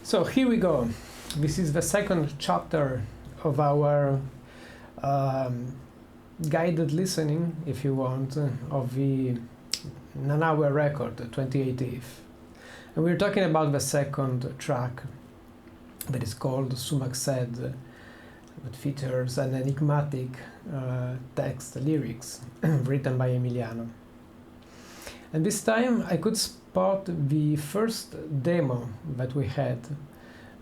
So here we go. This is the second chapter of our guided listening, if you want, of the Nanaue record, 2018. And we're talking about the second track that is called Sumac Said, that features an enigmatic text, lyrics, written by Emiliano. And this time I could spot the first demo that we had,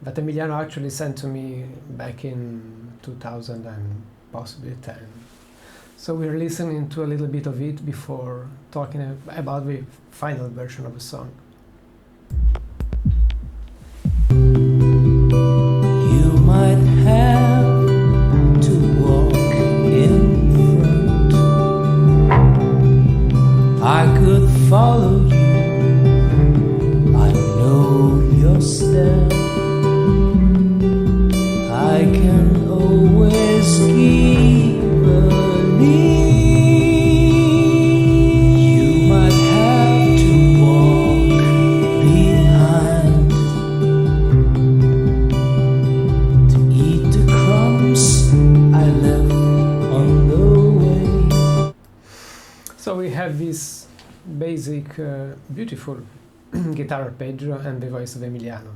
that Emiliano actually sent to me back in 2000 and possibly 10. So we're listening to a little bit of it before talking about the final version of the song. You might have to walk in front. I could follow you. I know your step. I can always keep a lead. You might have to walk behind to eat the crumbs I left on the way. So we have this basic, beautiful guitar arpeggio and the voice of Emiliano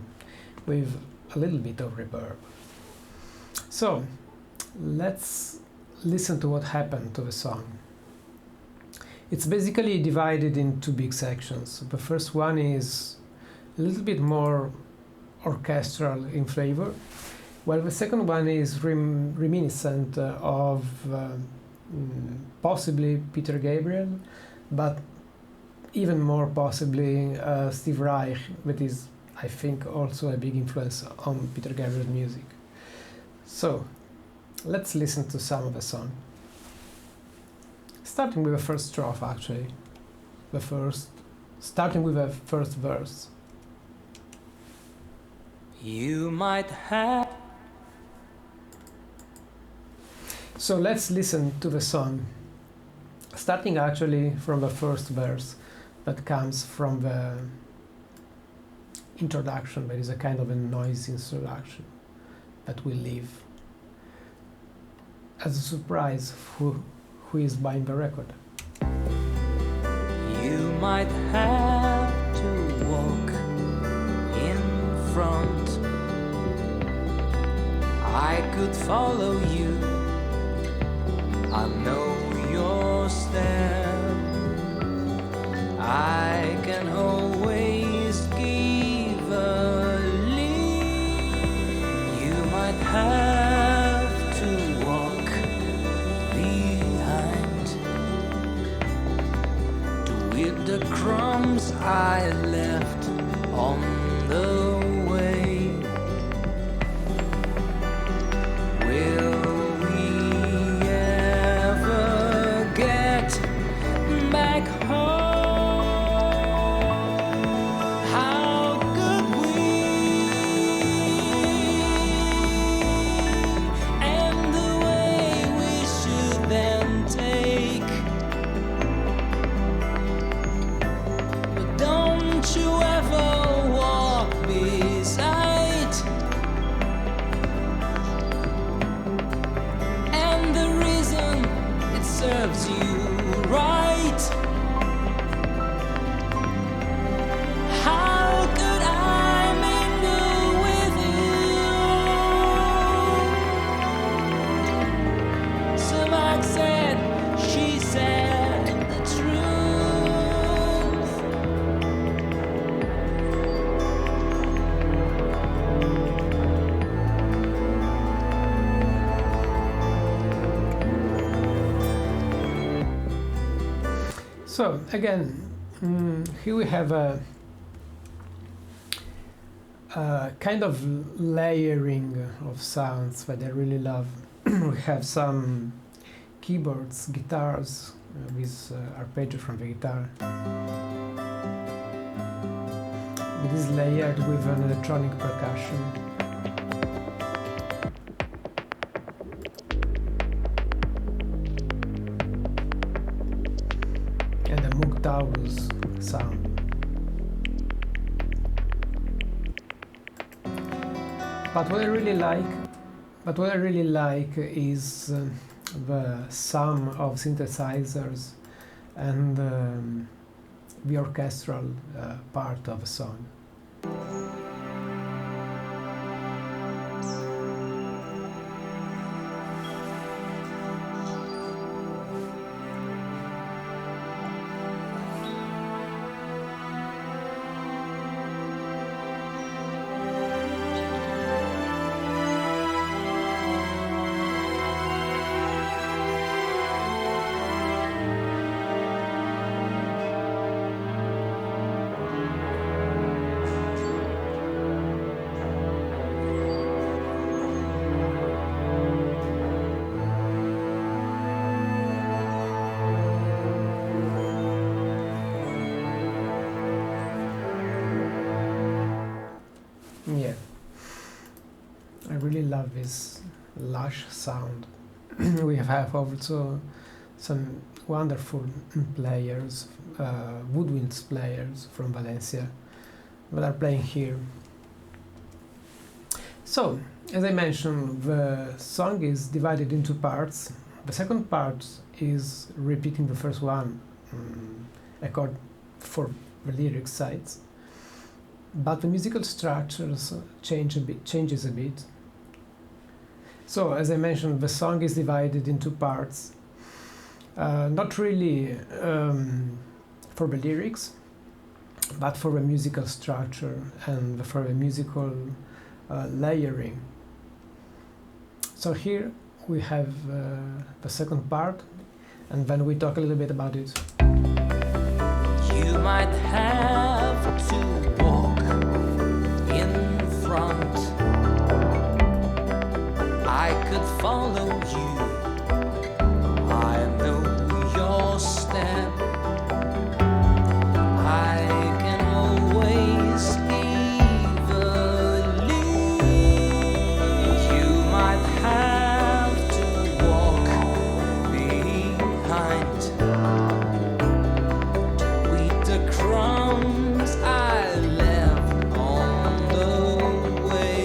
with a little bit of reverb. So let's listen to what happened to the song. It's basically divided in two big sections. The first one is a little bit more orchestral in flavor, while the second one is reminiscent of possibly Peter Gabriel, but even more possibly Steve Reich, that is, I think, also a big influence on Peter Gabriel's music. So let's listen to some of the song. Starting with the first strophe, actually. Starting with the first verse. You might have. So let's listen to the song, starting actually from the first verse that comes from the introduction. There is a kind of a noisy introduction that will leave as a surprise who is buying the record. You might have to walk in front. I could follow you. I know your step. I can always give a lead. You might have to walk behind to eat the crumbs I left on the way. Will we ever get back home? How could we? And the way we should then take. But don't you ever walk beside. And the reason it serves you right. How could I mingle with you? Sumac said, she said the truth. So again, here we have a kind of layering of sounds that I really love. We have some keyboards, guitars, with arpeggio from the guitar. It is layered with an electronic percussion. And a Mugtaurus sound. But what I really like is the sum of synthesizers and the orchestral part of a song. Yeah, I really love this lush sound. We have also some wonderful players, woodwinds players from Valencia that are playing here. So, as I mentioned, the song is divided into parts. The second part is repeating the first one, accord for the lyric sides. But the musical structures changes a bit. So, as I mentioned, the song is divided into parts, not really for the lyrics, but for the musical structure and for the musical layering. So here we have the second part, and then we talk a little bit about it. You might have to walk in front. I could follow you. I know your step. I can always leave a lead. You might have to walk behind to eat the crumbs I left on the way.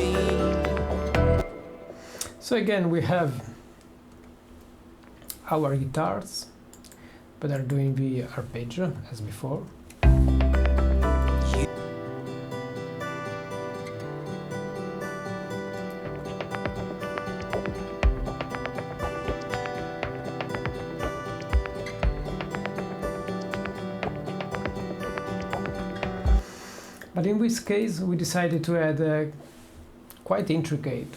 So again, we have our guitars that are doing the arpeggio as before. But in this case, we decided to add a quite intricate.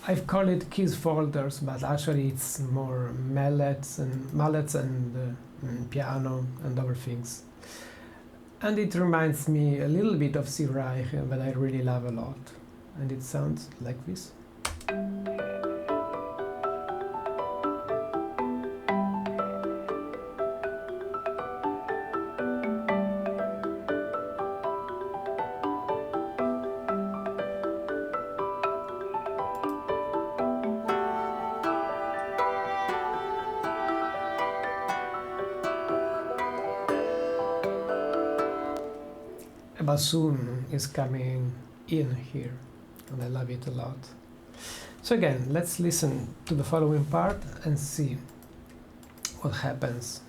I've called it keys folders, but actually it's more mallets and piano and other things. And it reminds me a little bit of C. Reich that I really love a lot. And it sounds like this. A bassoon is coming in here, and I love it a lot. So again, let's listen to the following part and see what happens.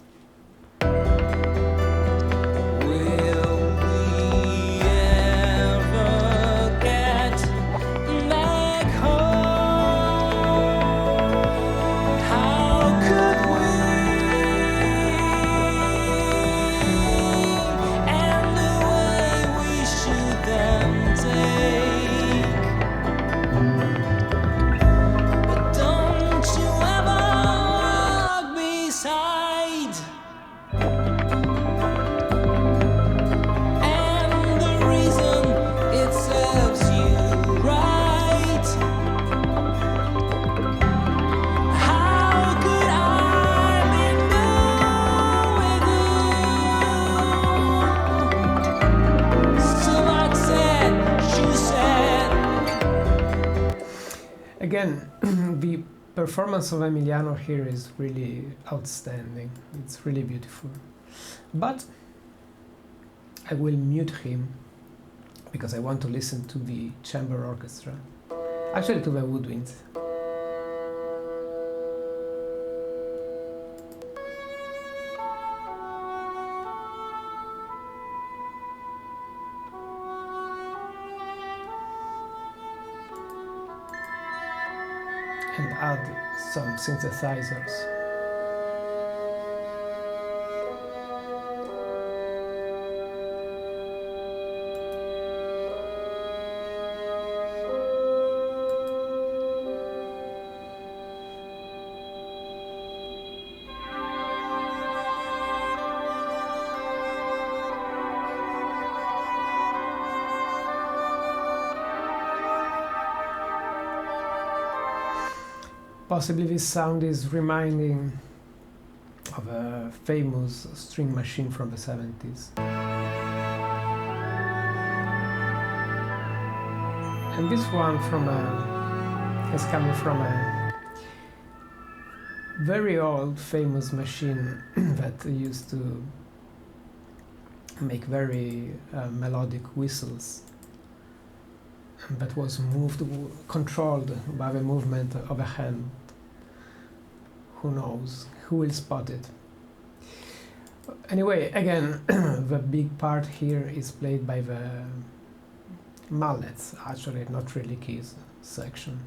Again, the performance of Emiliano here is really outstanding. It's really beautiful. But I will mute him because I want to listen to the chamber orchestra, actually to the woodwinds. And add some synthesizers. Possibly this sound is reminding of a famous string machine from the 70s. And this one is coming from a very old famous machine that used to make very melodic whistles, that was controlled by the movement of a hand. Who knows? Who will spot it? Anyway, again, the big part here is played by the mallets, actually, not really keys section.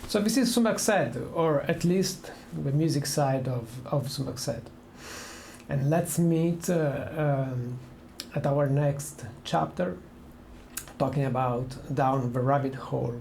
So this is Sumac Said, or at least the music side of Sumac Said. And let's meet at our next chapter, talking about Down the Rabbit Hole.